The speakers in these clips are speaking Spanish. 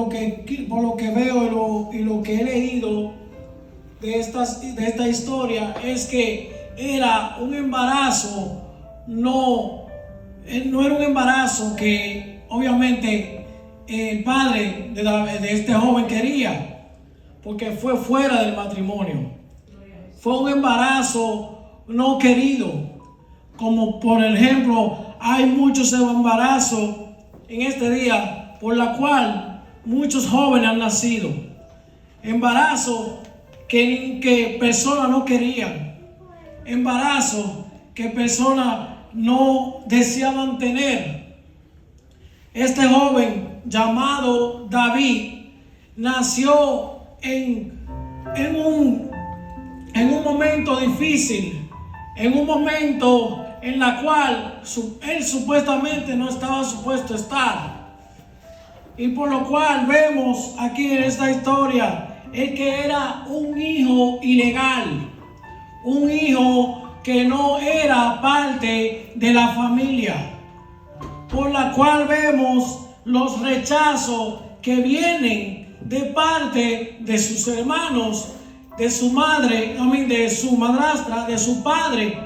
Por lo que veo y lo que he leído de esta historia es que era un embarazo, no era un embarazo que obviamente el padre de este joven quería, porque fue fuera del matrimonio. Fue un embarazo no querido, como por ejemplo hay muchos embarazos en este día por la cual muchos jóvenes han nacido. Embarazo que personas no querían. Embarazo que personas no deseaban tener. Este joven llamado David nació en un momento difícil, en un momento en la cual él supuestamente no estaba supuesto a estar. Y por lo cual vemos aquí en esta historia el que era un hijo ilegal, un hijo que no era parte de la familia, por la cual vemos los rechazos que vienen de parte de sus hermanos, de su madre, de su madrastra, de su padre.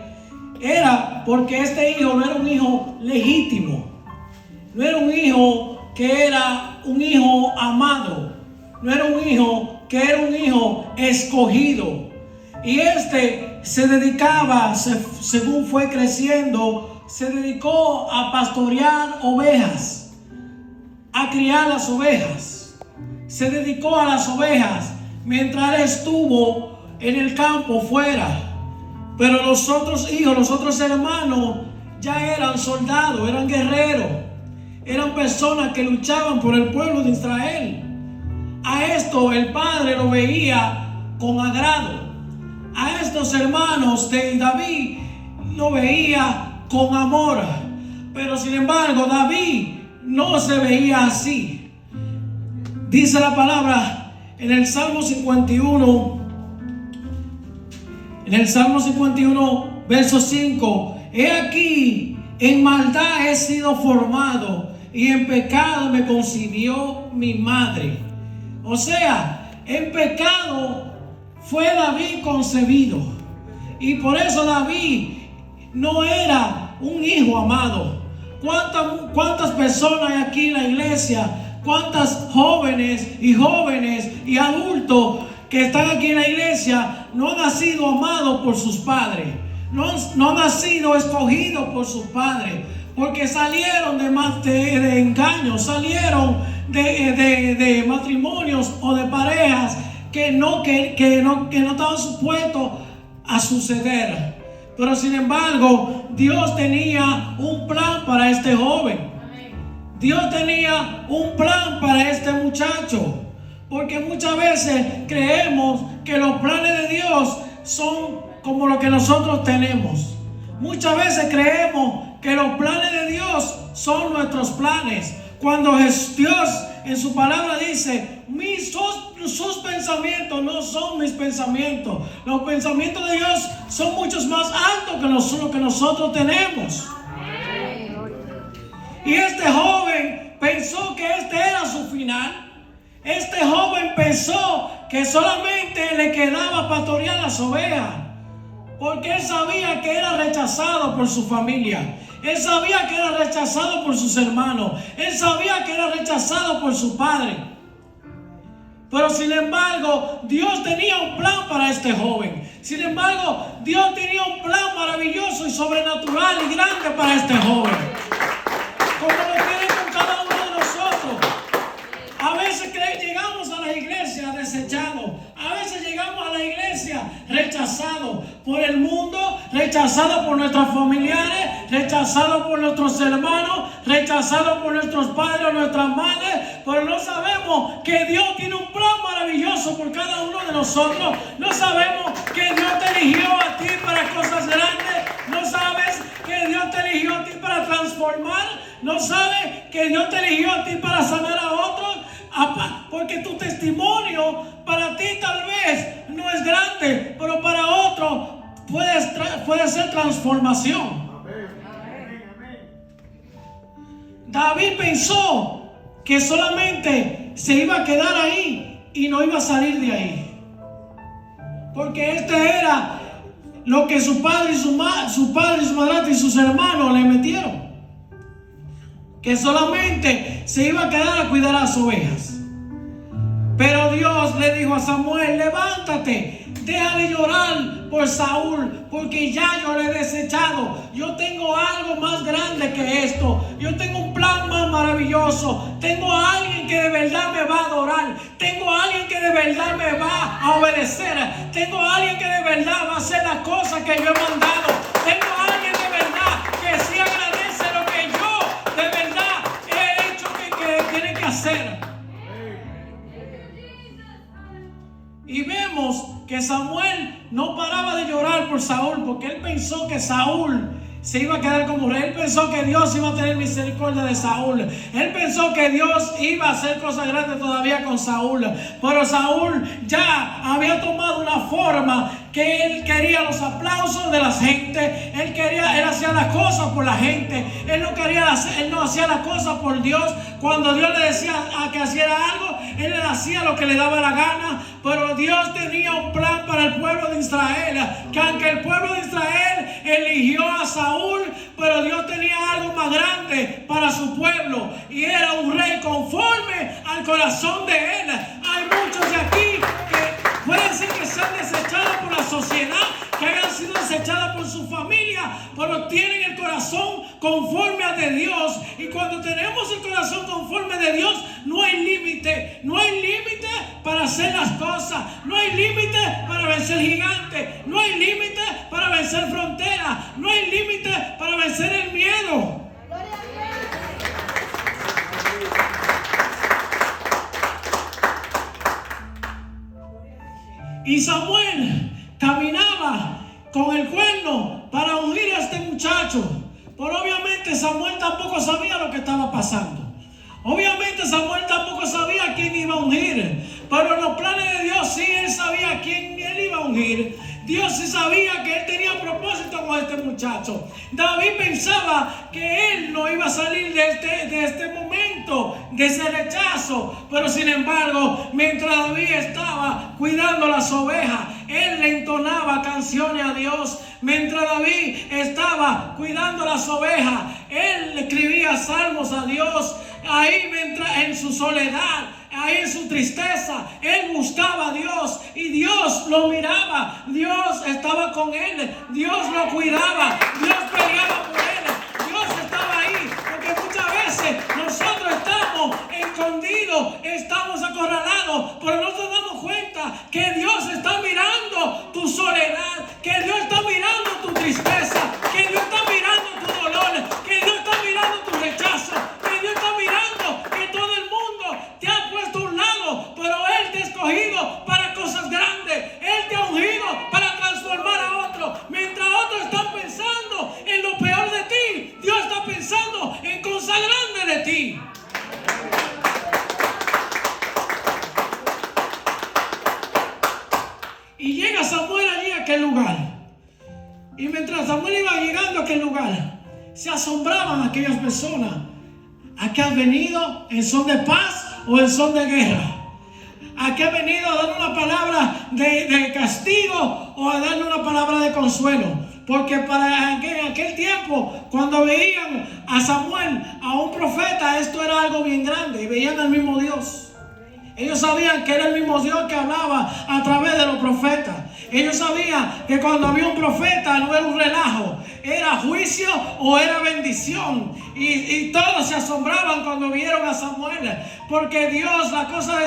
Era porque este hijo no era un hijo legítimo, no era un hijo que era un hijo amado, no era un hijo que era un hijo escogido. Y este se dedicaba, según fue creciendo, se dedicó a pastorear ovejas, a criar las ovejas. Se dedicó a las ovejas mientras él estuvo en el campo fuera. Pero los otros hijos, los otros hermanos ya eran soldados, eran guerreros. Eran personas que luchaban por el pueblo de Israel. A esto el padre lo veía con agrado. A estos hermanos de David lo veía con amor. Pero sin embargo David no se veía así. Dice la palabra en el Salmo 51. En el Salmo 51, verso 5. He aquí, en maldad he sido formado, y en pecado me concibió mi madre. O sea, en pecado fue David concebido. Y por eso David no era un hijo amado. ¿Cuántas personas hay aquí en la iglesia? ¿Cuántas jóvenes y adultos que están aquí en la iglesia no han sido amados por sus padres? No han sido escogidos por sus padres. Porque salieron de engaños, salieron de matrimonios o de parejas que no estaban supuestos a suceder. Pero sin embargo, Dios tenía un plan para este joven. Dios tenía un plan para este muchacho. Porque muchas veces creemos que los planes de Dios son como lo que nosotros tenemos. Muchas veces creemos que los planes de Dios son nuestros planes. Cuando Dios en su palabra dice, sus pensamientos no son mis pensamientos. Los pensamientos de Dios son muchos más altos que lo que nosotros tenemos. Y este joven pensó que este era su final. Este joven pensó que solamente le quedaba pastorear las ovejas. Porque él sabía que era rechazado por su familia. Él sabía que era rechazado por sus hermanos. Él sabía que era rechazado por su padre. Pero sin embargo, Dios tenía un plan para este joven. Sin embargo, Dios tenía un plan maravilloso y sobrenatural y grande para este joven. Como lo tiene con cada uno de nosotros. A veces llegamos a la iglesia desechados. A veces llegamos a la iglesia rechazados por el mundo, rechazados por nuestros familiares, rechazados por nuestros hermanos, rechazados por nuestros padres o nuestras madres. Pero no sabemos que Dios tiene un plan maravilloso por cada uno de nosotros. No sabemos que Dios te eligió a ti para cosas grandes. No sabes que Dios te eligió a ti para transformar. No sabes que Dios te eligió a ti para sanar a otros. Porque tu testimonio para ti tal vez no es grande, pero para otro puede ser transformación. David pensó que solamente se iba a quedar ahí y no iba a salir de ahí. Porque este era lo que su padre y su madrastra y sus hermanos le metieron. Que solamente se iba a quedar a cuidar a las ovejas. Pero Dios le dijo a Samuel: levántate, deja de llorar por Saúl, porque ya yo le he desechado. Yo tengo algo más grande que esto. Yo tengo un plan más maravilloso. Tengo a alguien que de verdad me va a adorar. Tengo a alguien que de verdad me va a obedecer. Tengo a alguien que de verdad va a hacer las cosas que yo he mandado. Tengo a alguien de verdad que sí agradece lo que yo de verdad he hecho que tiene que hacer. Y vemos que Samuel no paraba de llorar por Saúl, porque él pensó que Saúl se iba a quedar como rey. Él pensó que Dios iba a tener misericordia de Saúl. Él pensó que Dios iba a hacer cosas grandes todavía con Saúl. Pero Saúl ya había tomado una forma que él quería los aplausos de la gente. Él hacía las cosas por la gente. Él no hacía las cosas por Dios. Cuando Dios le decía a que hiciera algo, él le hacía lo que le daba la gana. Pero Dios tenía un plan para el pueblo de Israel. Que aunque el pueblo de Israel eligió a Saúl, pero Dios tenía algo más grande para su pueblo. Y era un rey conforme al corazón de él. Hay muchos de aquí que pueden ser que sean desechados por la sociedad, que hayan sido desechadas por su familia, pero tienen el corazón conforme al de Dios. Y cuando tenemos el corazón conforme de Dios, no hay límite. No hay límite para hacer las cosas. No hay límite para vencer gigantes. No hay límite para vencer fronteras. No hay límite para vencer el miedo. Y Samuel caminaba con el cuerno para ungir a este muchacho. Pero obviamente Samuel tampoco sabía lo que estaba pasando. Obviamente Samuel tampoco sabía quién iba a ungir. Pero en los planes de Dios sí él sabía quién él iba a ungir. Dios sí sabía que él tenía propósito con este muchacho. David pensaba que él no iba a salir de este momento, de ese rechazo. Pero sin embargo, mientras David estaba cuidando las ovejas, él le entonaba canciones a Dios. Mientras David estaba cuidando las ovejas, él le escribía salmos a Dios. Ahí mientras en su soledad, ahí en su tristeza, él buscaba a Dios y Dios lo miraba. Dios estaba con él, Dios lo cuidaba, Dios peleaba por él, Dios estaba ahí. Porque muchas veces nosotros estamos escondidos, estamos acorralados, pero no nos damos cuenta que Dios está mirando tu soledad, que Dios está mirando tu tristeza, que Dios está mirando tu dolor, que Dios está mirando tu rechazo, que Dios está mirando que todo el mundo te ha puesto a un lado, pero Él te ha escogido para cosas grandes. Él te ha ungido para transformar a otros. Mientras otros están pensando en lo peor de ti, Dios está pensando en cosas grandes de ti. Y llega Samuel allí a aquel lugar. Y mientras Samuel iba llegando a aquel lugar, se asombraban aquellas personas. ¿A qué has venido? ¿En son de paz o en son de guerra? ¿A qué has venido? ¿A dar una palabra de castigo o a darle una palabra de consuelo? Porque en aquel tiempo, cuando veían a Samuel, a un profeta, esto era algo bien grande. Y veían al mismo Dios. Ellos sabían que era el mismo Dios que hablaba a través de los profetas. Ellos sabían que cuando había un profeta no era un relajo, era juicio o era bendición. Y todos se asombraban cuando vieron a Samuel. Porque Dios, la cosa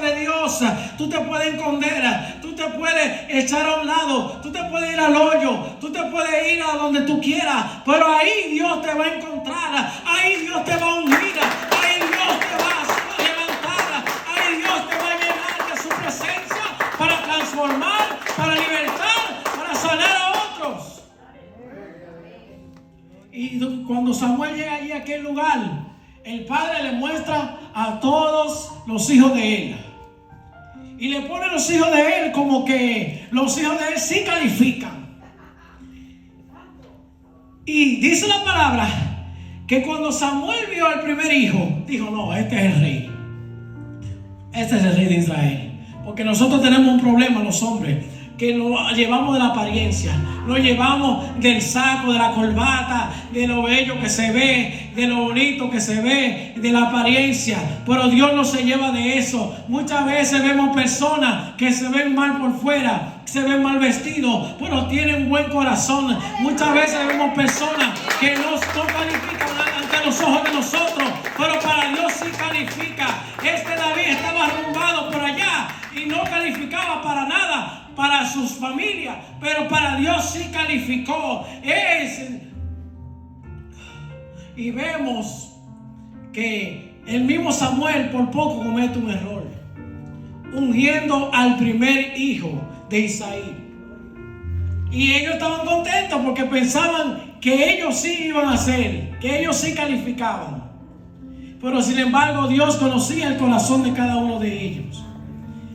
de Dios, tú te puedes esconder, tú te puedes echar a un lado, tú te puedes ir al hoyo, tú te puedes ir a donde tú quieras. Pero ahí Dios te va a encontrar, ahí Dios te va a ungir, ahí Dios te va a levantar, ahí Dios te va a llenar de su presencia para transformar, para libertar, para sanar a otros. Y cuando Samuel llega allí a aquel lugar, el padre le muestra a todos los hijos de él. Y le pone los hijos de él como que los hijos de él sí califican. Y dice la palabra que cuando Samuel vio al primer hijo, dijo: no, este es el rey. Este es el rey de Israel. Porque nosotros tenemos un problema, los hombres, que nos llevamos de la apariencia, nos llevamos del saco, de la corbata, de lo bello que se ve, de lo bonito que se ve, de la apariencia. Pero Dios no se lleva de eso. Muchas veces vemos personas que se ven mal por fuera, se ven mal vestidos, pero tienen buen corazón. Muchas veces vemos personas que no califican ante los ojos de nosotros, pero para Dios sí califica. Este David estaba arrumbado por allá y no calificaba para nada para sus familias, pero para Dios sí calificó. Y vemos que el mismo Samuel por poco comete un error, ungiendo al primer hijo de Isaí. Y ellos estaban contentos porque pensaban que ellos sí iban a hacer, que ellos sí calificaban. Pero sin embargo, Dios conocía el corazón de cada uno de ellos.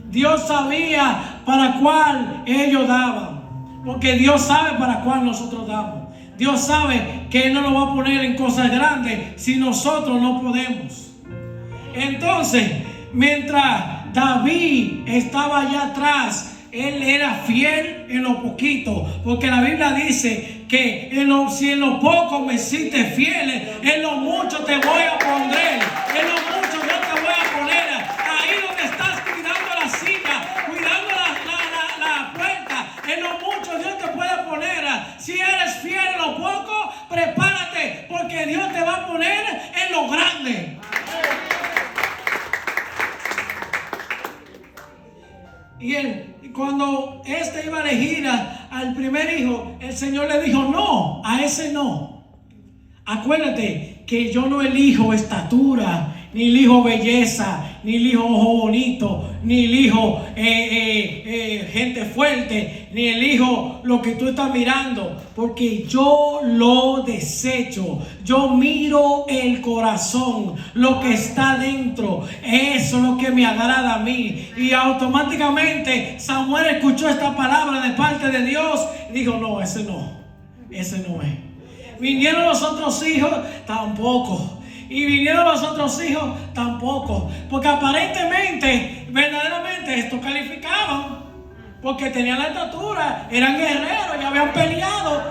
Dios sabía para cuál ellos daban, porque Dios sabe para cuál nosotros damos. Dios sabe que Él no nos va a poner en cosas grandes si nosotros no podemos. Entonces, mientras David estaba allá atrás, él era fiel en lo poquito, porque la Biblia dice que si en lo poco me hiciste fiel, en lo mucho te voy a poner, en lo mucho yo te voy a poner. Ahí donde estás cuidando la silla, cuidando la puerta, en lo mucho Dios te puede poner. Si eres fiel en lo poco, prepárate, porque Dios te va a poner en lo grande. Y cuando iba a elegir al primer hijo, el Señor le dijo: no, a ese no. Acuérdate que yo no elijo estatura, ni elijo belleza, ni elijo ojo bonito, ni elijo gente fuerte, ni elijo lo que tú estás mirando, porque yo lo desecho. Yo miro el corazón, lo que está dentro. Eso es lo que me agrada a mí. Y automáticamente Samuel escuchó esta palabra de parte de Dios y dijo: no, ese no es. Vinieron los otros hijos, tampoco. Y vinieron los otros hijos, tampoco. Porque aparentemente, verdaderamente, estos calificaban. Porque tenían la estatura, eran guerreros, ya habían peleado.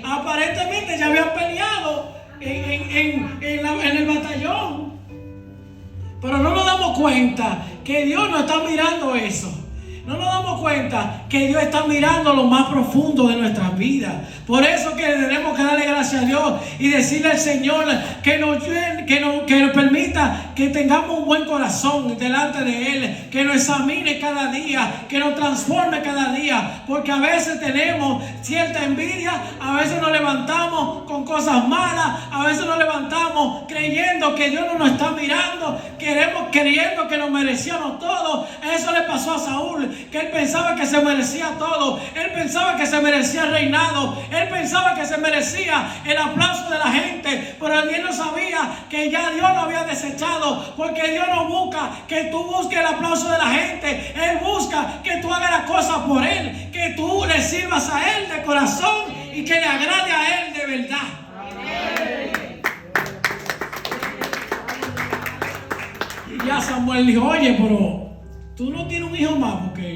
Aparentemente ya habían peleado en el batallón. Pero no nos damos cuenta que Dios no está mirando eso. No nos damos cuenta que Dios está mirando lo más profundo de nuestras vidas. Por eso que tenemos que darle gracias a Dios y decirle al Señor que nos permita que tengamos un buen corazón delante de Él, que nos examine cada día, que nos transforme cada día. Porque a veces tenemos cierta envidia, a veces nos levantamos con cosas malas, a veces nos levantamos creyendo que Dios no nos está mirando, creyendo que nos merecíamos todo. Eso le pasó a Saúl, que él pensaba que se merecía todo. Él pensaba que se merecía el reinado. Él pensaba que se merecía el aplauso de la gente. Pero él no sabía que ya Dios lo había desechado. Porque Dios no busca que tú busques el aplauso de la gente. Él busca que tú hagas las cosas por Él, que tú le sirvas a Él de corazón y que le agrade a Él de verdad. Y ya Samuel dijo: oye, pero tú no tienes un hijo más. Porque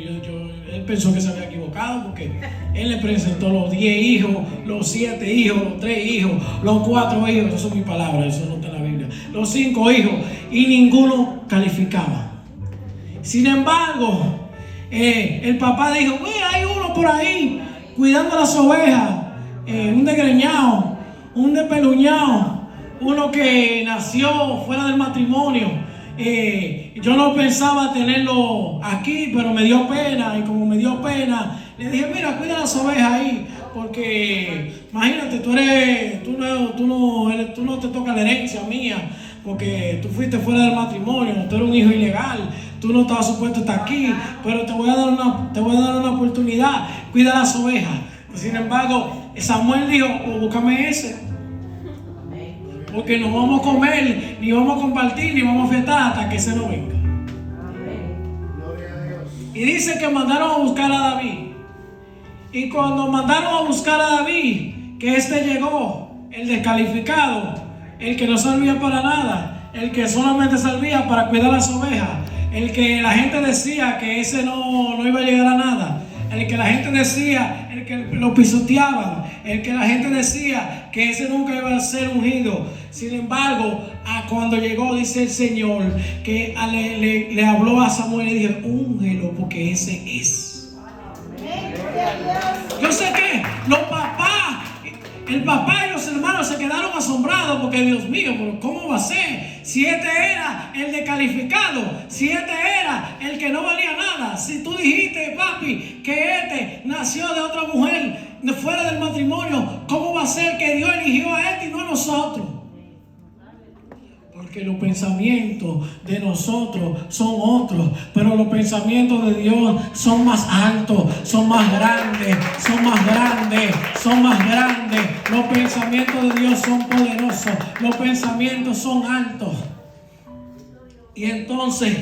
él pensó que se había equivocado, porque él le presentó los 10 hijos, los 7 hijos, los 3 hijos, los 4 hijos. Eso son mis palabras, eso no está en la Biblia. Los 5 hijos, y ninguno calificaba. Sin embargo, el papá dijo: mira, hay uno por ahí cuidando las ovejas, un desgreñado, un despeluñado, uno que nació fuera del matrimonio. Yo no pensaba tenerlo aquí, pero me dio pena. Y como me dio pena, le dije: mira, cuida las ovejas ahí, porque imagínate, tú no te toca la herencia mía, porque tú fuiste fuera del matrimonio, tú eres un hijo ilegal, tú no estabas supuesto a estar aquí, pero te voy a dar una oportunidad, cuida las ovejas. Sin embargo, Samuel dijo: pues búscame ese, porque no vamos a comer, ni vamos a compartir, ni vamos a fiestar hasta que ese no venga. Y dice que mandaron a buscar a David. Y cuando mandaron a buscar a David, que llegó, el descalificado, el que no servía para nada, el que solamente servía para cuidar las ovejas. el que la gente decía que ese no iba a llegar a nada, el que la gente decía, el que lo pisoteaban, el que la gente decía que ese nunca iba a ser ungido. Sin embargo, cuando llegó, dice el Señor, que le habló a Samuel y le dijo: úngelo, porque ese es. Yo sé que los papás, el papá y los hermanos se quedaron asombrados, porque Dios mío, pero ¿cómo va a ser? Si este era el descalificado, si este era el que no valía nada, si tú dijiste, papi, que este nació de otra mujer fuera del matrimonio, ¿cómo va a ser que Dios eligió a este y no a nosotros? Porque los pensamientos de nosotros son otros, pero los pensamientos de Dios son más altos, son más grandes, son más grandes, son más grandes. Los pensamientos de Dios son poderosos, los pensamientos son altos. Y entonces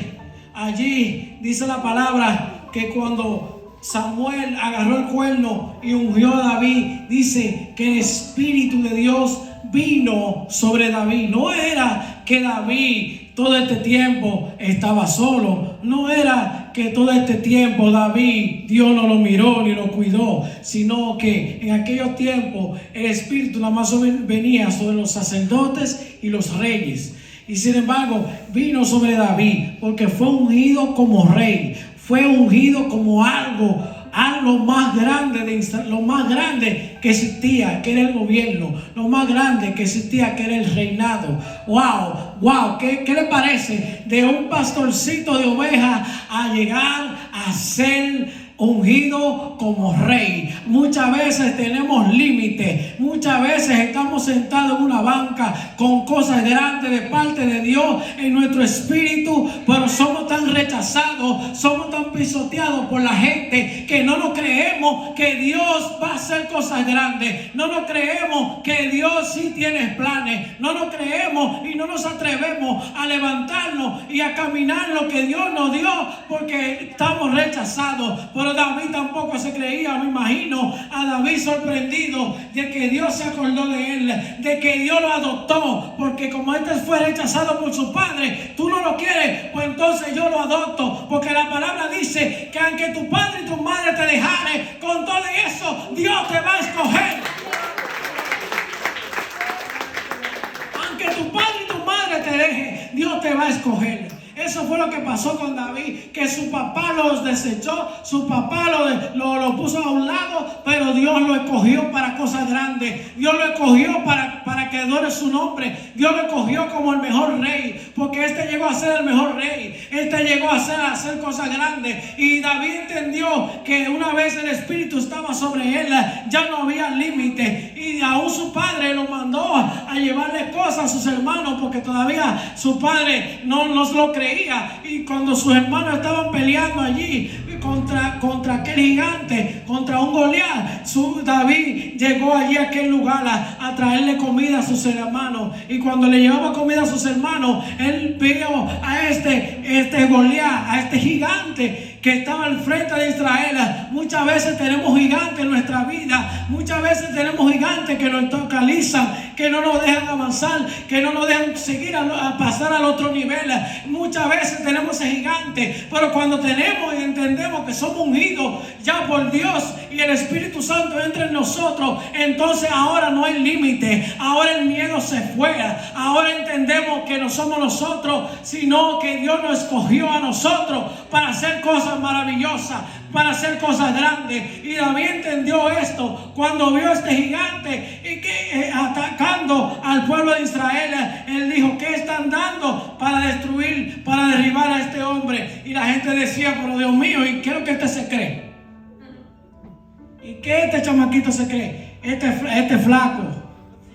allí dice la palabra que cuando Samuel agarró el cuerno y ungió a David, dice que el Espíritu de Dios vino sobre David. No era que David todo este tiempo estaba solo, no era que todo este tiempo David, Dios no lo miró ni lo cuidó, sino que en aquellos tiempos el Espíritu nada más venía sobre los sacerdotes y los reyes. Y sin embargo vino sobre David porque fue ungido como rey, fue ungido como algo más grande, lo más grande que existía, que era el gobierno, lo más grande que existía, que era el reinado. Wow, ¿qué le parece de un pastorcito de ovejas a llegar a ser ungido como rey? Muchas veces tenemos límites, muchas veces estamos sentados en una banca con cosas grandes de parte de Dios en nuestro espíritu, pero somos tan rechazados, somos tan pisoteados por la gente que no nos creemos que Dios va a hacer cosas grandes, no nos creemos que Dios sí tiene planes, no nos creemos y no nos atrevemos a levantarnos y a caminar lo que Dios nos dio porque estamos rechazados. Pero David tampoco se creía. Me imagino a David sorprendido de que Dios se acordó de él, de que Dios lo adoptó, porque como este fue rechazado por su padre, tú no lo quieres, pues entonces yo lo adopto, porque la palabra dice que aunque tu padre y tu madre te dejaren, con todo eso Dios te va a escoger. Aunque tu padre y tu madre te dejen, Dios te va a escoger. Eso fue lo que pasó con David, que su papá los desechó, su papá lo puso a un lado, pero Dios lo escogió para cosas grandes. Dios lo escogió para que adore su nombre. Dios lo escogió como el mejor rey, porque este llegó a ser el mejor rey. Este llegó a hacer cosas grandes. Y David entendió que una vez el Espíritu estaba sobre él, ya no había límite. Y aún su padre lo mandó a llevarle cosas a sus hermanos, porque todavía su padre no lo creía. Y cuando sus hermanos estaban peleando allí contra aquel gigante, contra un Goliat, David llegó allí a aquel lugar a traerle comida a sus hermanos. Y cuando le llevaba comida a sus hermanos, él vio a este Goliat, a este gigante que estaba al frente de Israel. Muchas veces tenemos gigantes en nuestra vida, muchas veces tenemos gigantes que nos localizan, que no nos dejan avanzar, que no nos dejan seguir a pasar al otro nivel. Muchas veces tenemos ese gigante, pero cuando tenemos y entendemos que somos ungidos ya por Dios y el Espíritu Santo entra en nosotros, entonces ahora no hay límite, ahora el miedo se fue, ahora entendemos que no somos nosotros, sino que Dios nos escogió a nosotros para hacer cosas maravillosas, para hacer cosas grandes. Y David entendió esto cuando vio a este gigante y que atacando al pueblo de Israel. Él dijo: ¿qué están dando para destruir, para derribar a este hombre? Y la gente decía: pero Dios mío, ¿y qué es lo que este se cree? ¿Y qué este chamaquito se cree? Este flaco,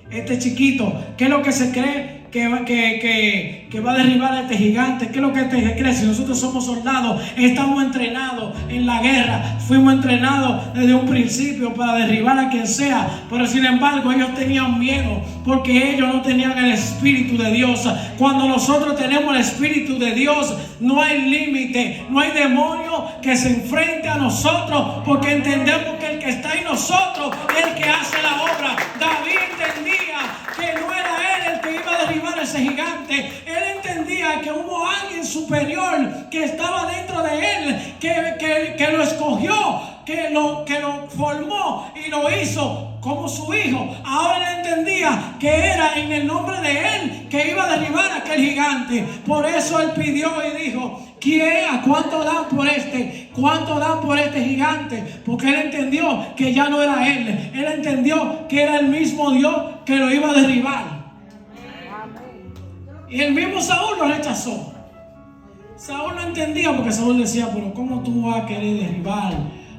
este chiquito, ¿qué es lo que se cree? Que va a derribar a este gigante. ¿Qué es lo que te cree? Si nosotros somos soldados, estamos entrenados en la guerra, fuimos entrenados desde un principio para derribar a quien sea, pero sin embargo ellos tenían miedo porque ellos no tenían el Espíritu de Dios. Cuando nosotros tenemos el Espíritu de Dios, no hay límite, no hay demonio que se enfrente a nosotros, porque entendemos que el que está en nosotros es el que hace la obra. David entendía que no era él el que iba a derribar a ese gigante, él entendía entendía que hubo alguien superior que estaba dentro de él, que lo escogió, que lo formó y lo hizo como su hijo. Ahora él entendía que era en el nombre de él que iba a derribar a aquel gigante. Por eso él pidió y dijo: ¿a cuánto dan por este? ¿Cuánto dan por este gigante? Porque él entendió que ya no era él. Él entendió que era el mismo Dios que lo iba a derribar. Y el mismo Saúl lo rechazó. Saúl no entendía, porque Saúl decía: pero ¿cómo tú vas a querer derribar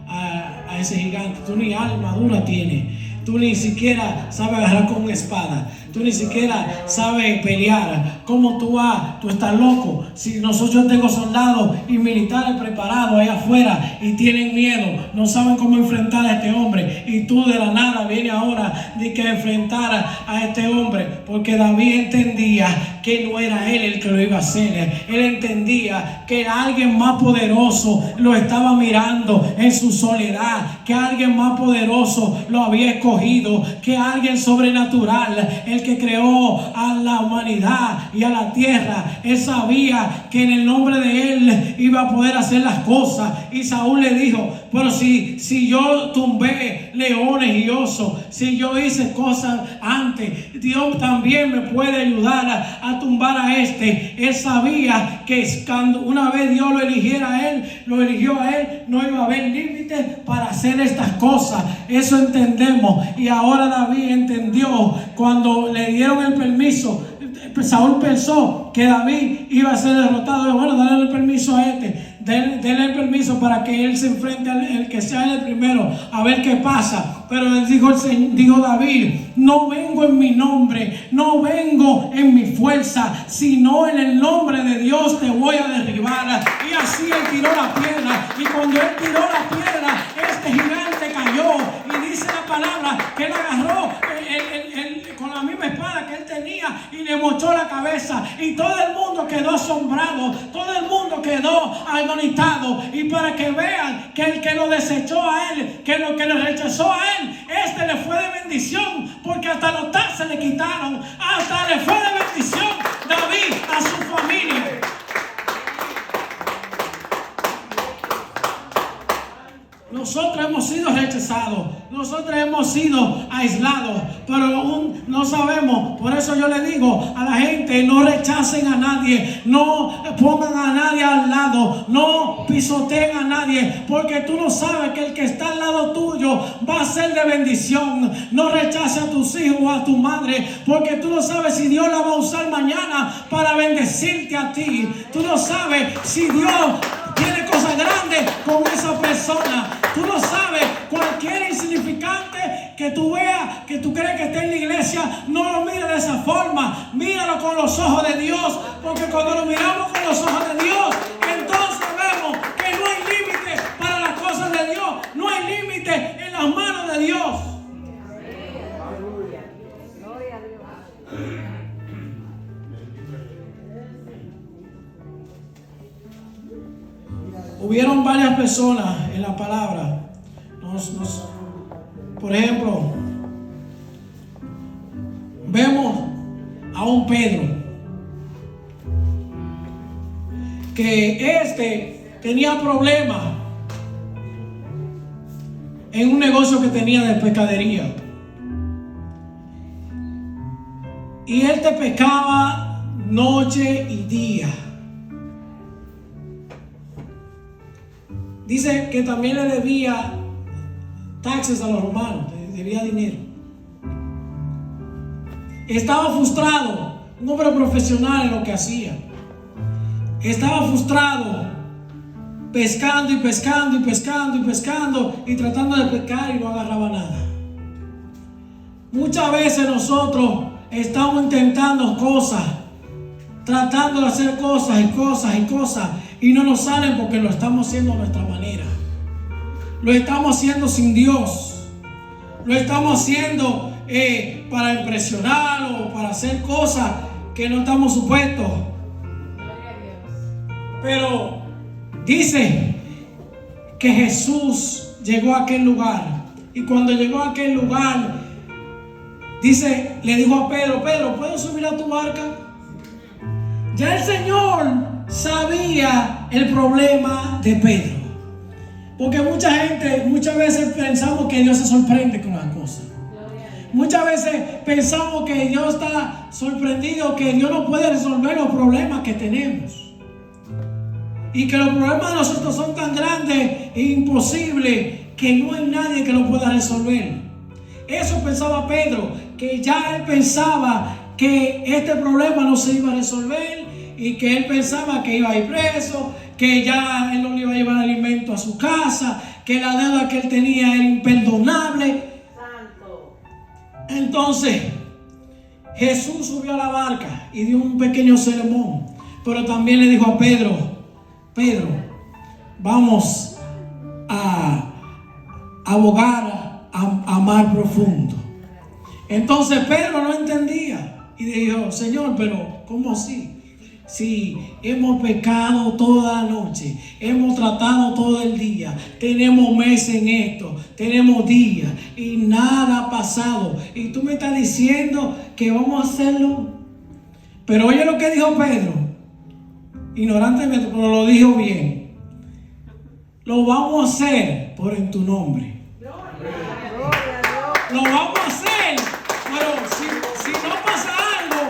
a ese gigante? Tú ni armadura tienes. Tú ni siquiera sabes agarrar con una espada. Tú ni siquiera sabes pelear. ¿Cómo tú vas? Tú estás loco. Si nosotros tengo soldados y militares preparados allá afuera y tienen miedo, no saben cómo enfrentar a este hombre, y tú de la nada vienes ahora de que enfrentar a este hombre. Porque David entendía que no era él el que lo iba a hacer. Él entendía que alguien más poderoso lo estaba mirando en su soledad, que alguien más poderoso lo había escogido, que alguien sobrenatural, el que creó a la humanidad y a la tierra, él sabía que en el nombre de él iba a poder hacer las cosas. Y Saúl le dijo: pero si yo tumbé leones y osos, si yo hice cosas antes, Dios también me puede ayudar a tumbar a este. Él sabía que cuando una vez Dios lo eligió a él, no iba a haber límites para hacer estas cosas. Eso entendemos. Y ahora David entendió cuando le dieron el permiso. Saúl pensó que David iba a ser derrotado. Bueno, dale el permiso a este. Denle el permiso para que él se enfrente al que sea el primero, a ver qué pasa. Pero él dijo David: no vengo en mi nombre, no vengo en mi fuerza, sino en el nombre de Dios te voy a derribar. Y así él tiró la piedra. Y cuando él tiró la piedra, este gigante cayó. Y dice la palabra que él agarró con la misma espada que él tenía y le mochó la cabeza. Y todo el mundo quedó asombrado, todo el mundo quedó agonizado. Y para que vean que el que lo desechó a él, que lo que le rechazó a él, este le fue de bendición, porque hasta los taxes le quitaron, hasta le fue de bendición David a su familia. Nosotros hemos sido rechazados, nosotros hemos sido aislados, pero aún no sabemos. Por eso yo le digo a la gente: no rechacen a nadie, no pongan a nadie al lado, no pisoteen a nadie, porque tú no sabes que el que está al lado tuyo va a ser de bendición. No rechaces a tus hijos o a tu madre, porque tú no sabes si Dios la va a usar mañana para bendecirte a ti. Tú no sabes si Dios tiene cosas grandes con esa persona. Tú no sabes. Cualquier insignificante que tú veas, que tú crees que está en la iglesia, no lo mires de esa forma. Míralo con los ojos de Dios, porque cuando lo miramos con los ojos de Dios, entonces vemos que no hay límite para las cosas de Dios, no hay límite en las manos de Dios. Gloria a Dios. Hubieron varias personas en la palabra. Por ejemplo, vemos a un Pedro, que tenía problemas en un negocio que tenía de pescadería. Y él te pescaba noche y día. Dice que también le debía taxes a los romanos, le debía dinero. Estaba frustrado, un hombre profesional en lo que hacía. Estaba frustrado, pescando y pescando y pescando y pescando y tratando de pescar y no agarraba nada. Muchas veces nosotros estamos intentando cosas, tratando de hacer cosas y cosas y cosas, y no nos salen porque lo estamos haciendo a nuestra manera. Lo estamos haciendo sin Dios. Lo estamos haciendo para impresionar o para hacer cosas que no estamos supuestos. Pero dice que Jesús llegó a aquel lugar. Y cuando llegó a aquel lugar, dice, le dijo a Pedro: Pedro, ¿puedo subir a tu barca? Ya el Señor sabía el problema de Pedro. Porque muchas veces pensamos que Dios se sorprende con las cosas. Muchas veces pensamos que Dios está sorprendido, que Dios no puede resolver los problemas que tenemos. Y que los problemas de nosotros son tan grandes e imposibles que no hay nadie que lo pueda resolver. Eso pensaba Pedro, que ya él pensaba que este problema no se iba a resolver y que él pensaba que iba a ir preso, que ya él no le iba a llevar alimento a su casa, que la deuda que él tenía era imperdonable. Santo. Entonces Jesús subió a la barca y dio un pequeño sermón, pero también le dijo a Pedro, vamos a abogar a mar profundo. Entonces Pedro no entendía y dijo, Señor, pero ¿cómo así? Si hemos pecado toda la noche, hemos tratado todo el día, tenemos meses en esto, tenemos días y nada ha pasado, y tú me estás diciendo que vamos a hacerlo. Pero oye lo que dijo Pedro, ignorantemente, pero lo dijo bien. Lo vamos a hacer por en tu nombre. Lo vamos a hacer, pero si no pasa algo,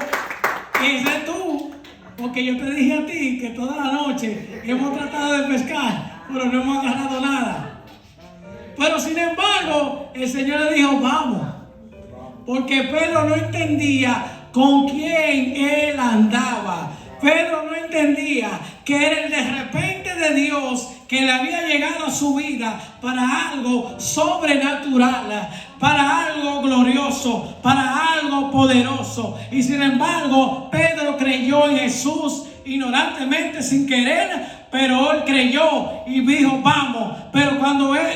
que sé tú, porque yo te dije a ti que toda la noche hemos tratado de pescar, pero no hemos agarrado nada. Pero sin embargo, el Señor le dijo, vamos, porque Pedro no entendía con quién él andaba. Pedro no entendía que era el de repente de Dios que le había llegado a su vida para algo sobrenatural, para algo glorioso, para algo poderoso. Y sin embargo, Pedro creyó en Jesús ignorantemente, sin querer, pero él creyó y dijo, vamos. Pero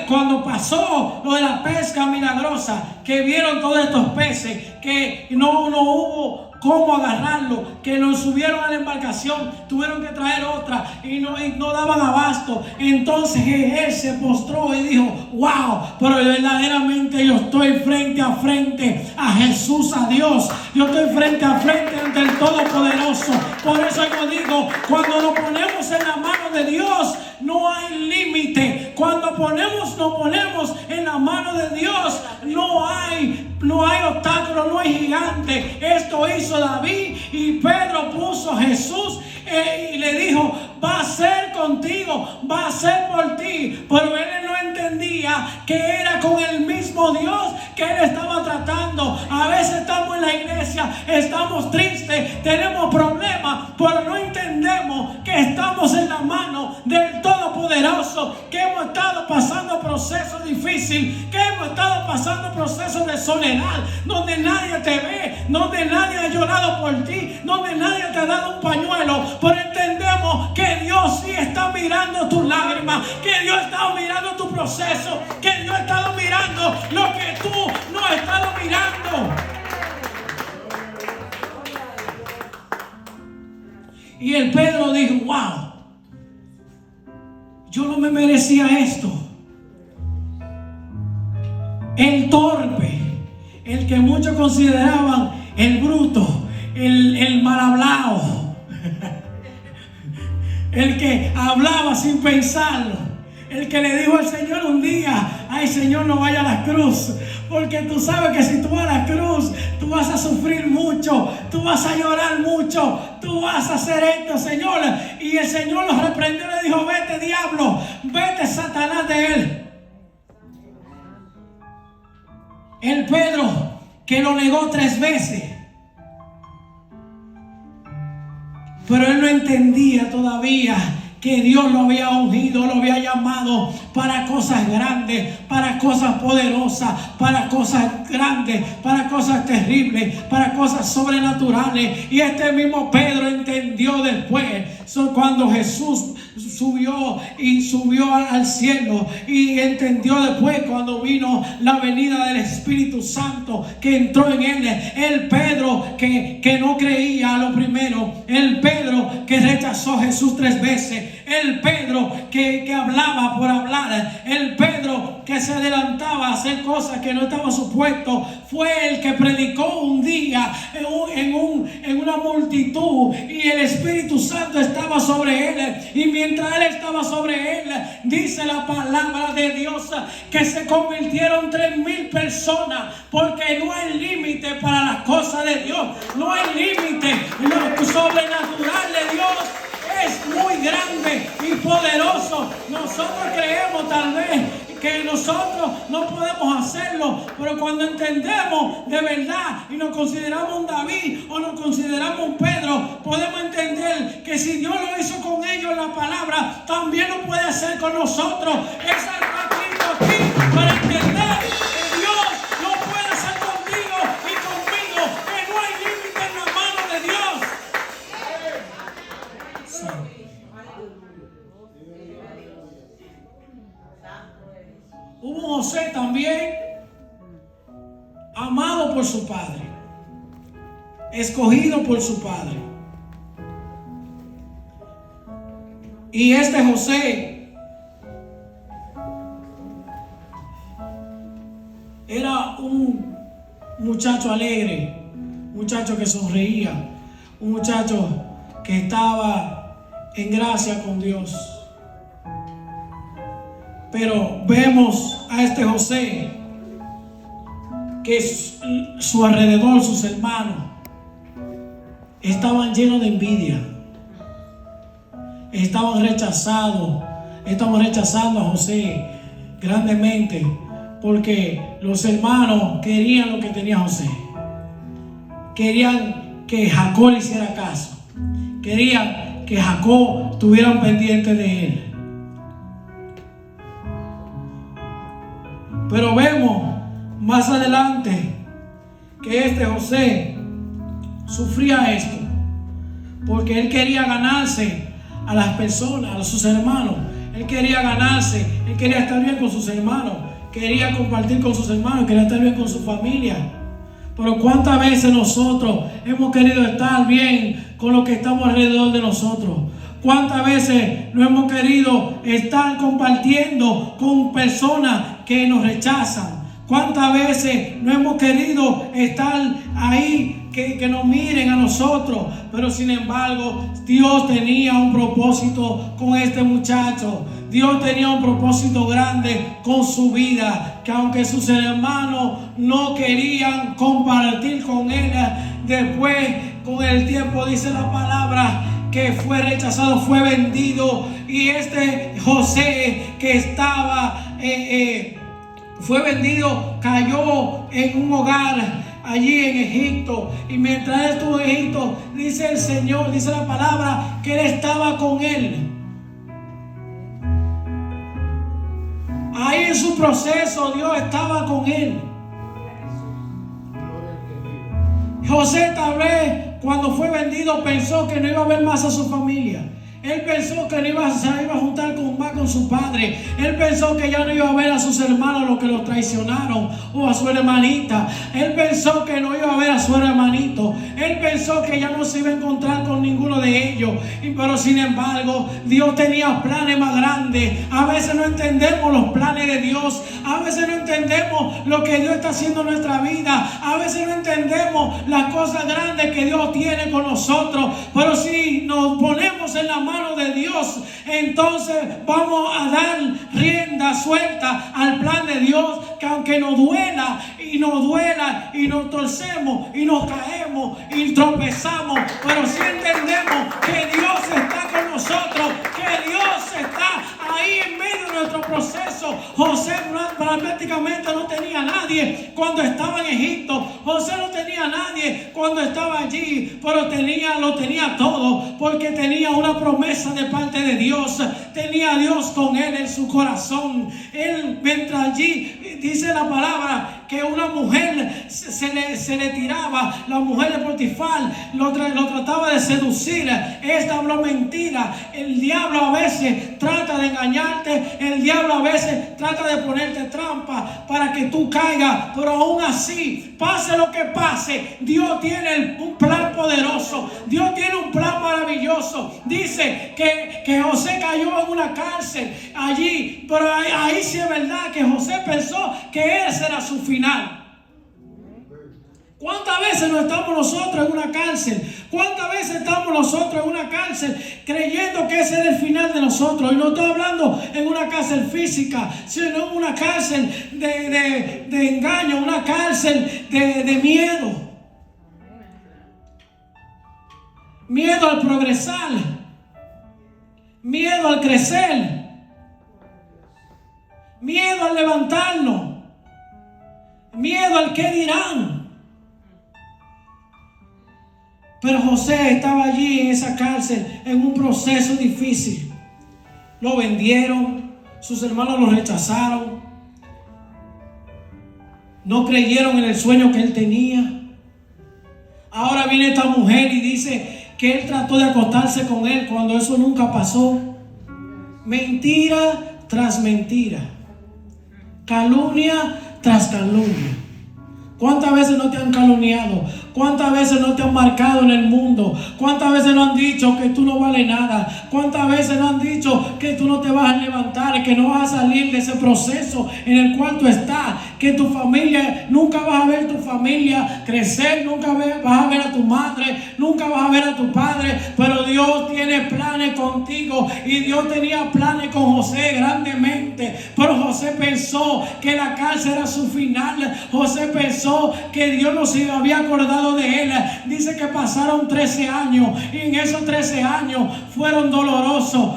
cuando pasó lo de la pesca milagrosa, que vieron todos estos peces, que no hubo cómo agarrarlo, que nos subieron a la embarcación, tuvieron que traer otra y no daban abasto. Entonces él se postró y dijo, wow, pero verdaderamente yo estoy frente a frente a Jesús, a Dios. Yo estoy frente a frente ante el Todopoderoso. Por eso yo digo, cuando nos ponemos en la mano de Dios, no hay límite. Cuando nos ponemos en la mano de Dios, no hay obstáculo, no hay gigante. Esto hizo David y Pedro puso a Jesús y le dijo, va a ser contigo, va a ser por ti. Pero él no entendía que era con el mismo Dios que él estaba tratando. A veces estamos en la iglesia, estamos tristes, tenemos problemas, pero no entendemos que estamos en la mano del Todopoderoso, que hemos estado pasando procesos difíciles, que hemos estado pasando procesos de soledad, donde nadie te ve, donde nadie ha llorado por ti, donde nadie te ha dado un pañuelo, pero entendemos que Dios sí está mirando tus lágrimas, que Dios está mirando tu proceso, que Dios ha estado mirando lo que tú no has estado mirando. Y el Pedro dijo, wow, yo no me merecía esto. El torpe, el que muchos consideraban el bruto, el mal hablado, el que hablaba sin pensarlo, el que le dijo al Señor un día, ay Señor, no vaya a la cruz, porque tú sabes que si tú vas a la cruz, tú vas a sufrir mucho, tú vas a llorar mucho, tú vas a hacer esto, Señor. Y el Señor lo reprendió y le dijo, vete diablo, vete Satanás de él. El Pedro que lo negó 3 veces, pero él no entendía todavía que Dios lo había ungido, lo había llamado para cosas grandes, para cosas poderosas, para cosas grandes, para cosas terribles, para cosas sobrenaturales. Y este mismo Pedro entendió después, cuando Jesús subió al cielo, y entendió después cuando vino la venida del Espíritu Santo que entró en él. El Pedro que no creía a lo primero, el Pedro que rechazó a Jesús 3 veces, El Pedro que hablaba por hablar, el Pedro que se adelantaba a hacer cosas que no estaba supuesto, fue el que predicó un día en una multitud y el Espíritu Santo estaba sobre él. Y mientras él estaba sobre él, dice la palabra de Dios que se convirtieron 3,000 personas, porque no hay límite para las cosas de Dios, no hay límite. Lo sobrenatural de Dios es muy grande y poderoso. Nosotros creemos tal vez que nosotros no podemos hacerlo, pero cuando entendemos de verdad y nos consideramos un David o nos consideramos un Pedro, podemos entender que si Dios lo hizo con ellos en la palabra, también lo puede hacer con nosotros. Es algo aquí para entender que Dios lo puede hacer contigo y conmigo, que no hay límite en la mano de Dios. Sí. Hubo un José también, amado por su padre, escogido por su padre. Y este José era un muchacho alegre, un muchacho que sonreía, un muchacho que estaba en gracia con Dios. Pero vemos a este José que su alrededor, sus hermanos, estaban llenos de envidia. Estaban rechazando a José grandemente, porque los hermanos querían lo que tenía José. Querían que Jacob le hiciera caso. Querían que Jacob estuviera pendiente de él. Pero vemos más adelante que este José sufría esto, porque él quería ganarse a las personas, a sus hermanos. Él quería ganarse, él quería estar bien con sus hermanos, quería compartir con sus hermanos, quería estar bien con su familia. Pero cuántas veces nosotros hemos querido estar bien con los que estamos alrededor de nosotros. ¿Cuántas veces no hemos querido estar compartiendo con personas que nos rechazan? ¿Cuántas veces no hemos querido estar ahí, que nos miren a nosotros? Pero sin embargo, Dios tenía un propósito con este muchacho. Dios tenía un propósito grande con su vida, que aunque sus hermanos no querían compartir con él, después con el tiempo dice la palabra que fue rechazado, fue vendido. Y este José que estaba fue vendido, cayó en un hogar allí en Egipto. Y mientras él estuvo en Egipto, dice el Señor, dice la palabra, que él estaba con él. Ahí en su proceso Dios estaba con él. José tal vez cuando fue vendido pensó que no iba a ver más a su familia. Él pensó que no iba a juntar más con su padre. Él pensó que ya no iba a ver a sus hermanos, los que lo traicionaron, o a su hermanita. Él pensó que no iba a ver a su hermanito. Él pensó que ya no se iba a encontrar con ninguno de ellos. Pero sin embargo, Dios tenía planes más grandes. A veces no entendemos los planes de Dios. A veces no entendemos lo que Dios está haciendo en nuestra vida. A veces no entendemos las cosas grandes que Dios tiene con nosotros. Pero si nos ponemos en la mano de Dios, entonces vamos a dar rienda suelta al plan de Dios, que aunque nos duela y nos torcemos y nos caemos y tropezamos, pero si entendemos que Dios está con nosotros, que Dios está ahí en medio de nuestro proceso. José prácticamente no tenía nadie cuando estaba en Egipto. José no tenía nadie cuando estaba allí, pero lo tenía todo, porque tenía una promesa de parte de Dios. Tenía a Dios con él en su corazón. Él, mientras allí, dice la palabra que una mujer se le tiraba, la mujer de Potifar lo trataba de seducir. Esta habló mentira. El diablo a veces trata de engañarte, el diablo a veces trata de ponerte trampa para que tú caigas, pero aún así, pase lo que pase, Dios tiene un plan poderoso, Dios tiene un plan maravilloso. Dice que José cayó en una cárcel allí, pero ahí sí es verdad que José pensó que ese era su final. ¿Cuántas veces no estamos nosotros en una cárcel? ¿Cuántas veces estamos nosotros en una cárcel creyendo que ese era el final de nosotros? Y no estoy hablando en una cárcel física, sino en una cárcel de engaño, una cárcel de miedo. Miedo al progresar, miedo al crecer, miedo al levantarnos, miedo al qué dirán. Pero José estaba allí en esa cárcel en un proceso difícil. Lo vendieron, sus hermanos lo rechazaron, no creyeron en el sueño que él tenía. Ahora viene esta mujer y dice que él trató de acostarse con él cuando eso nunca pasó. Mentira tras mentira, calumnia tras calumnia. ¿Cuántas veces no te han calumniado? ¿Cuántas veces no te han marcado en el mundo? ¿Cuántas veces no han dicho que tú no vales nada? ¿Cuántas veces no han dicho que tú no te vas a levantar, que no vas a salir de ese proceso en el cual tú estás? Que tu familia, nunca vas a ver tu familia crecer, nunca vas a ver a tu madre, nunca vas a ver a tu padre, pero Dios tiene planes contigo y Dios tenía planes con José grandemente, pero José pensó que la cárcel era su final. José pensó que Dios no se había acordado de él. Dice que pasaron 13 años y en esos 13 años fueron dolorosos,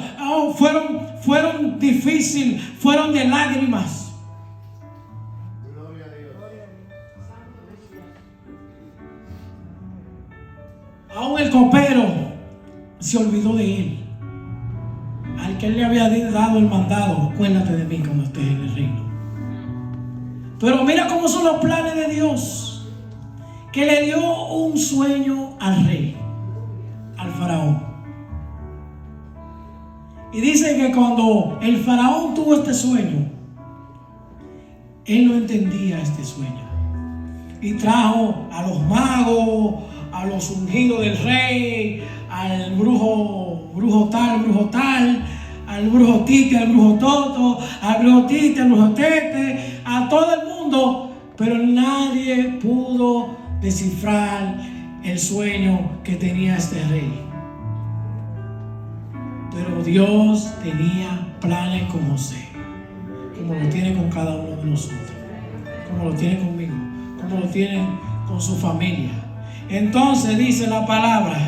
fueron difíciles, fueron de lágrimas. Aún el copero se olvidó de él, al que él le había dado el mandado: acuérdate de mí cuando estés en el reino. Pero mira cómo son los planes de Dios, que le dio un sueño al rey, al faraón. Y dice que cuando el faraón tuvo este sueño, él no entendía este sueño. Y trajo a los magos, a los ungidos del rey, al brujo tal, al brujo Tite, al brujo Toto, al brujo Tite, al brujo Tete, a todo el mundo, pero nadie pudo descifrar el sueño que tenía este rey. Pero Dios tenía planes con José, como lo tiene con cada uno de nosotros, como lo tiene conmigo, como lo tiene con su familia. Entonces dice la palabra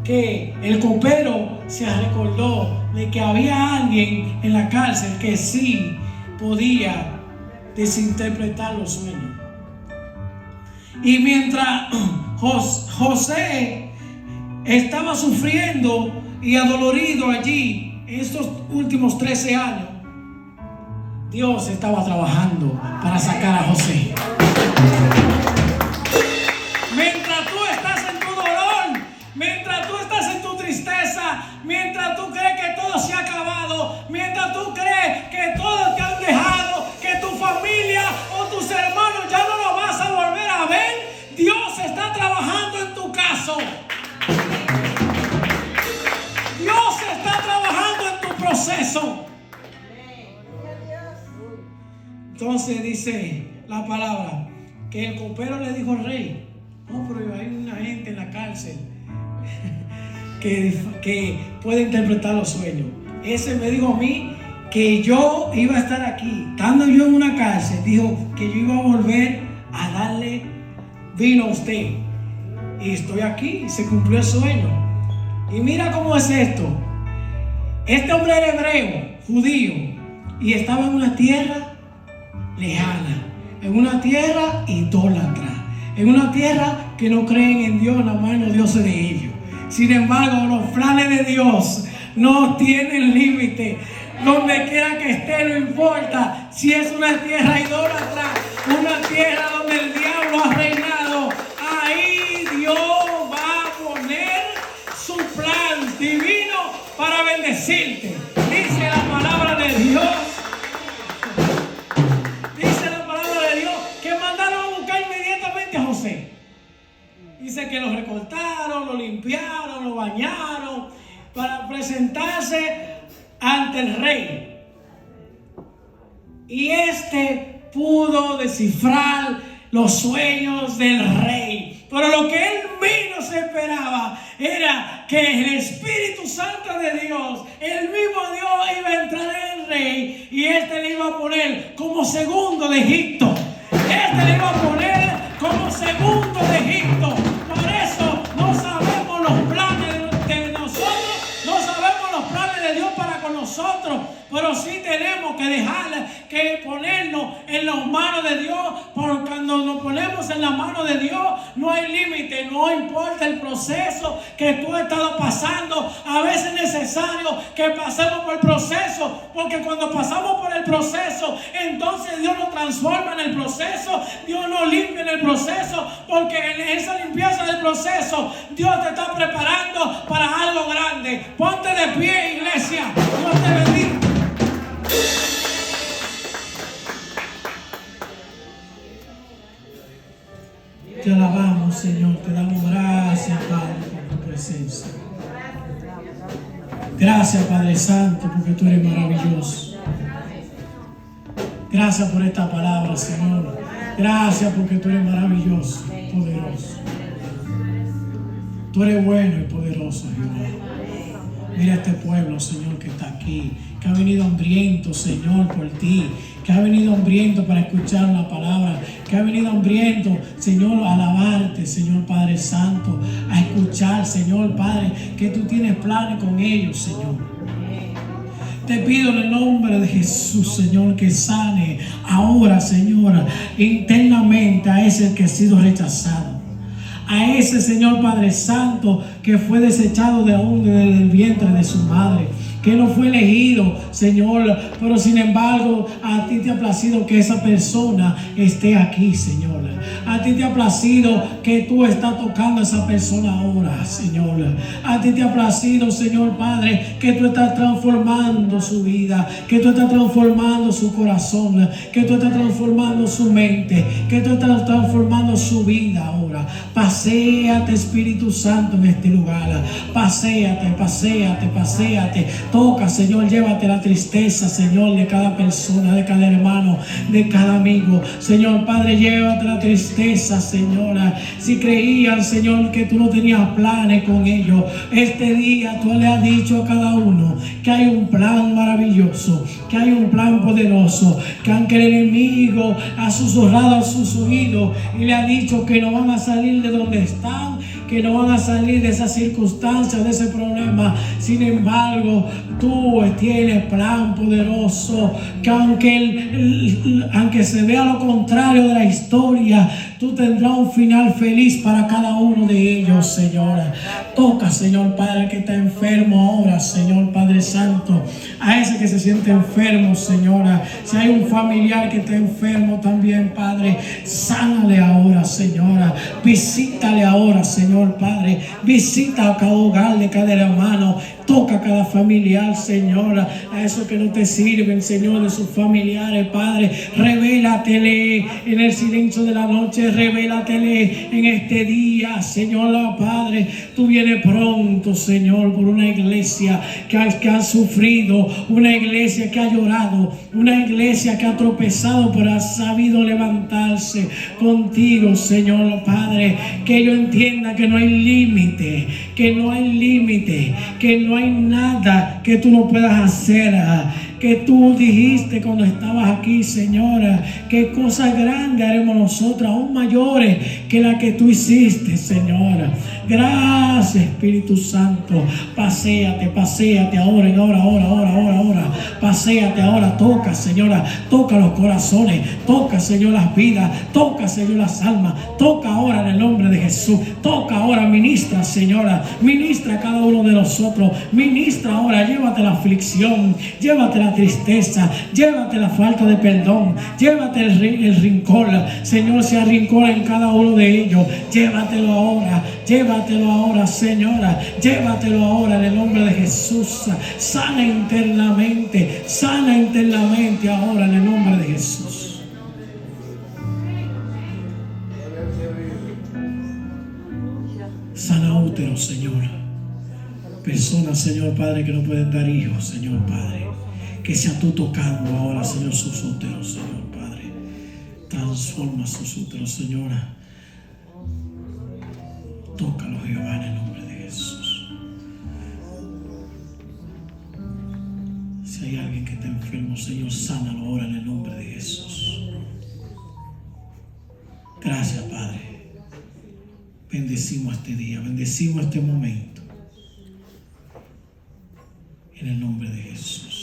que el copero se recordó de que había alguien en la cárcel que sí podía desinterpretar los sueños. Y mientras José estaba sufriendo y adolorido allí en estos últimos 13 años, Dios estaba trabajando para sacar a José. Mientras tú estás en tu dolor, mientras tú estás en tu tristeza, mientras tú crees que todo se ha acabado, mientras tú crees que todos te han dejado, que tu familia o tus hermanos ya no lo vas a volver a ver, Dios está trabajando en tu caso. Dios está trabajando en tu proceso. Entonces dice la palabra que el copero le dijo al rey: no, pero hay una gente en la cárcel que puede interpretar los sueños. Ese me dijo a mí que yo iba a estar aquí. Estando yo en una cárcel, dijo que yo iba a volver a darle vino a usted. Y estoy aquí, se cumplió el sueño. Y mira cómo es esto. Este hombre era hebreo, judío, y estaba en una tierra lejana, en una tierra idólatra, en una tierra que no creen en Dios, nada más en los dioses de ellos. Sin embargo, los planes de Dios no tienen límite. Donde quiera que esté, no importa si es una tierra idólatra, una tierra donde el diablo ha reinado. Ahí Dios va a poner su plan divino para bendecirte. Dice la palabra de Dios. Dice la palabra de Dios que mandaron a buscar inmediatamente a José. Dice que lo recortaron, lo limpiaron, lo bañaron para presentarse ante el rey. Y este pudo descifrar los sueños del rey. Pero lo que él menos esperaba era que el Espíritu Santo de Dios, el mismo Dios, iba a entrar en el rey y este le iba a poner como segundo de Egipto. Este le iba a poner como segundo de Egipto. Por eso no sabemos los planes de nosotros, no sabemos los planes de Dios para con nosotros, pero sí tenemos que dejar que ponernos en las manos de Dios, porque cuando nos ponemos en las manos de Dios no hay límite, no importa el proceso que tú has estado pasando. A veces es necesario que pasemos por el proceso, porque cuando pasamos por el proceso, entonces Dios nos transforma en el proceso, Dios nos limpia en el proceso, porque en esa limpieza del proceso Dios te está preparando para algo grande. Ponte de pie, iglesia. Dios te bendiga. Te alabamos, Señor, te damos gracias, Padre, por tu presencia. Gracias, Padre Santo, porque tú eres maravilloso. Gracias por esta palabra, Señor. Gracias porque tú eres maravilloso, poderoso. Tú eres bueno y poderoso, Jehová. Mira este pueblo, Señor, que está aquí, que ha venido hambriento, Señor, por ti, que ha venido hambriento para escuchar la palabra, que ha venido hambriento, Señor, a alabarte, Señor Padre Santo, a escuchar, Señor Padre, que tú tienes planes con ellos, Señor. Te pido en el nombre de Jesús, Señor, que sane ahora, Señor, internamente a ese que ha sido rechazado. A ese, Señor Padre Santo, que fue desechado de aún desde el vientre de su madre, que no fue elegido, Señor, pero sin embargo a ti te ha placido que esa persona esté aquí, Señor. A ti te ha placido que tú estás tocando a esa persona ahora, Señor. A ti te ha placido, Señor Padre, que tú estás transformando su vida, que tú estás transformando su corazón, que tú estás transformando su mente, que tú estás transformando su vida ahora. Paséate, Espíritu Santo, en este lugar. Paséate, paséate, paséate. Toca, Señor, llévate la tristeza, Señor, de cada persona, de cada hermano, de cada amigo. Señor Padre, llévate la tristeza, Señora. Si creían, Señor, que tú no tenías planes con ellos, este día tú le has dicho a cada uno que hay un plan maravilloso, que hay un plan poderoso, que aunque el enemigo ha susurrado a sus oídos y le ha dicho que no van a salir de donde están, que no van a salir de esas circunstancias, de ese problema. Sin embargo, tú tienes plan poderoso, que aunque se vea lo contrario de la historia, tú tendrás un final feliz para cada uno de ellos, Señora. Toca, Señor Padre, que está enfermo ahora, Señor Padre Santo. A ese que se siente enfermo, Señora. Si hay un familiar que está enfermo también, Padre, sánale ahora, Señora. Visítale ahora, Señor Padre. Visita a cada hogar de cada hermano. Toca a cada familiar, Señora. A esos que no te sirven, Señor, de sus familiares, Padre. Revélatele en el silencio de la noche. Revélatele en este día, Señor, Padre. Tú vienes pronto, Señor, por una iglesia que ha sufrido, una iglesia que ha llorado, una iglesia que ha tropezado, pero ha sabido levantarse contigo, Señor, Padre. Que ellos entiendan que no hay límite, que no hay límite, que no hay nada que tú no puedas hacer, que tú dijiste cuando estabas aquí, Señora, que cosas grandes haremos nosotros, aún mayores que las que tú hiciste, Señora. Gracias, Espíritu Santo. Paséate ahora, ahora. Paséate ahora, toca, Señora, toca los corazones, toca, Señor, las vidas, toca, Señor, las almas, toca ahora en el nombre de Jesús, toca ahora, ministra, Señora, ministra a cada uno de nosotros, ministra ahora, llévate la aflicción, llévate la tristeza, llévate la falta de perdón, llévate el rincón, Señor, se arrincona en cada uno de ellos, llévatelo ahora, Señora, llévatelo ahora en el nombre de Jesús. Sana internamente ahora en el nombre de Jesús. Sana útero, Señor. Personas, Señor Padre, que no pueden dar hijos, Señor Padre. Que sea tú tocando ahora, Señor, sus úteros, Señor Padre. Transforma sus úteros, Señora. Tócalo, Jehová, en el nombre de Jesús. Si hay alguien que está enfermo, Señor, sánalo ahora en el nombre de Jesús. Gracias, Padre. Bendecimos este día, bendecimos este momento. En el nombre de Jesús.